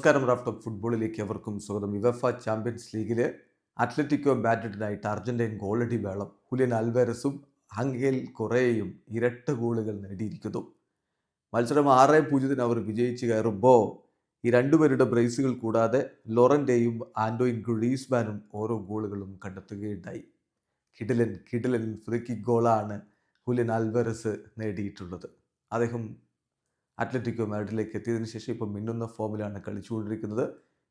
നമസ്കാരം. Raf talk ഫുട്ബോളിലേക്ക് അവർക്കും സ്വാഗതം. യുവേഫ ചാമ്പ്യൻസ് ലീഗിലെ അത്ലറ്റിക്കോ മാഡ്രിഡിനായിട്ട് അർജന്റീൻ ഗോളടി വേളം. ഹുലിയൻ ആൽവാരസും ഹംഗേൽ കൊറേയും ഇരട്ട ഗോളുകൾ നേടിയിരിക്കുന്നു. മത്സരം 6-0 അവർ വിജയിച്ച് കയറുമ്പോൾ ഈ രണ്ടുപേരുടെ ബ്രേസുകൾ കൂടാതെ ലോറന്റെയും ആൻഡോയിൻ ഗ്രീസ്മാനും ഓരോ ഗോളുകളും കണ്ടെത്തുകയുണ്ടായി. കിടിലൻ ഫ്രീ കിക്ക് ഗോളാണ് ഹുലിയൻ ആൽവാരസ് നേടിയിട്ടുള്ളത്. അദ്ദേഹം അത്ലറ്റിക്കോ മാഡ്രിഡിലേക്ക് എത്തിയതിനു ശേഷം ഇപ്പോൾ മിന്നുന്ന ഫോമിലാണ് കളിച്ചുകൊണ്ടിരിക്കുന്നത്.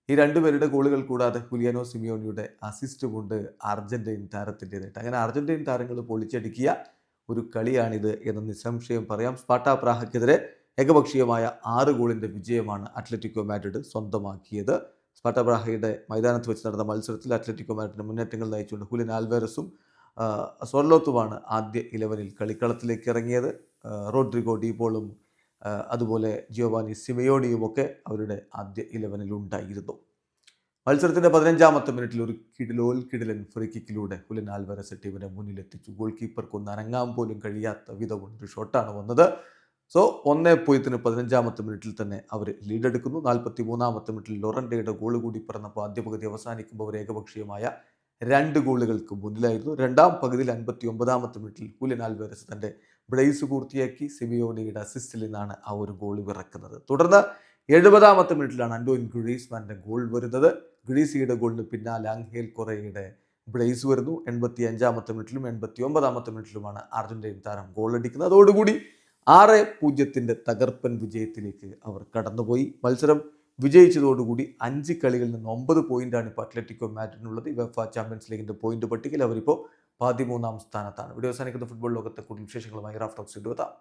ഈ രണ്ടുപേരുടെ ഗോളുകൾ കൂടാതെ ഹുലിയാനോ സിമിയോണിയുടെ അസിസ്റ്റും ഉണ്ട് അർജന്റീൻ താരത്തിൻ്റെതായിട്ട്. അങ്ങനെ അർജന്റീൻ താരങ്ങൾ പൊളിച്ചടുക്കിയ ഒരു കളിയാണിത് എന്ന് നിസ്സംശയം പറയാം. സ്പാർട്ട പ്രാഹയ്ക്കെതിരെ ഏകപക്ഷീയമായ 6 ഗോളിൻ്റെ വിജയമാണ് അത്ലറ്റിക്കോ മാഡ്രിഡ് സ്വന്തമാക്കിയത്. സ്പാർട്ട പ്രാഹയുടെ മൈതാനത്ത് വെച്ച് നടന്ന മത്സരത്തിൽ അത്ലറ്റിക്കോ മാഡ്രിഡിന്റെ മുന്നേറ്റങ്ങൾ നയിച്ചുകൊണ്ട് ഹുലിയൻ ആൽവാരസും സോർലോത്തുമാണ് ആദ്യ 11-ൽ കളിക്കളത്തിലേക്ക് ഇറങ്ങിയത്. റോഡ്രിഗോ ഡീപോളും അതുപോലെ ജിയോവാനി സിമയോണിയുമൊക്കെ അവരുടെ ആദ്യ 11-ൽ ഉണ്ടായിരുന്നു. മത്സരത്തിൻ്റെ 15-ാമത്തെ മിനിറ്റിൽ ഒരു കിടിലൻ ഫ്രീ കിക്കിലൂടെ ഹുലിയൻ ആൽവാരസ് ടീമിനെ മുന്നിലെത്തിച്ചു. ഗോൾ കീപ്പർക്കൊന്ന് അനങ്ങാൻ പോലും കഴിയാത്ത വിധമുള്ളൊരു ഷോട്ടാണ് വന്നത്. സോ 1-0 15-ാമത്തെ മിനിറ്റിൽ തന്നെ അവർ ലീഡെടുക്കുന്നു. 43-ാമത്തെ മിനിറ്റിൽ ലൊറന്റയുടെ ഗോൾ കൂടി പിറന്നപ്പോൾ ആദ്യ പകുതി അവസാനിക്കുമ്പോൾ അവർ ഏകപക്ഷീയമായ 2 ഗോളുകൾക്ക് മുന്നിലായിരുന്നു. രണ്ടാം പകുതിയിൽ 59-ാമത്തെ മിനിറ്റിൽ ഹുലിയൻ ആൽവാരസ് തൻ്റെ ബ്രേസ് പൂർത്തിയാക്കി സിമിയോണിയുടെ അസിസ്റ്റിൽ നിന്നാണ് ആ ഒരു ഗോൾ പിറക്കുന്നത്. തുടർന്ന് 70-ാമത്തെ മിനിറ്റിലാണ് ആൻഡോയിൻ ഗ്രീസ്മാൻ്റെ ഗോൾ വരുന്നത്. ഗ്രീസിയുടെ ഗോളിന് പിന്നാലെ ആംഗേൽ കൊറേയുടെ ബ്രേസ് വരുന്നു. 85-ാമത്തെ മിനിറ്റിലും 89-ാമത്തെ മിനിറ്റിലുമാണ് അർജന്റീൻ താരം ഗോൾ അടിക്കുന്നത്. അതോടുകൂടി 6-0 തകർപ്പൻ വിജയത്തിലേക്ക് അവർ കടന്നുപോയി. മത്സരം വിജയിച്ചതോടുകൂടി 5 കളികളിൽ നിന്ന് 9 പോയിന്റാണ് ഇപ്പോൾ അത്ലറ്റിക്കോ മാഡ്രിഡിനുള്ളത്. യുവേഫ ചാമ്പ്യൻസ് ലീഗിന്റെ പോയിന്റ് പട്ടികയിൽ അവരിപ്പോൾ 13-ാം സ്ഥാനത്താണ്. വീഡിയോ അവസാനിക്കുന്ന ഫുട്ബോൾ ലോകത്തെ കൂടുതൽ വിശേഷങ്ങളുമായി റാഫ് ടോക്സ് എത്താം.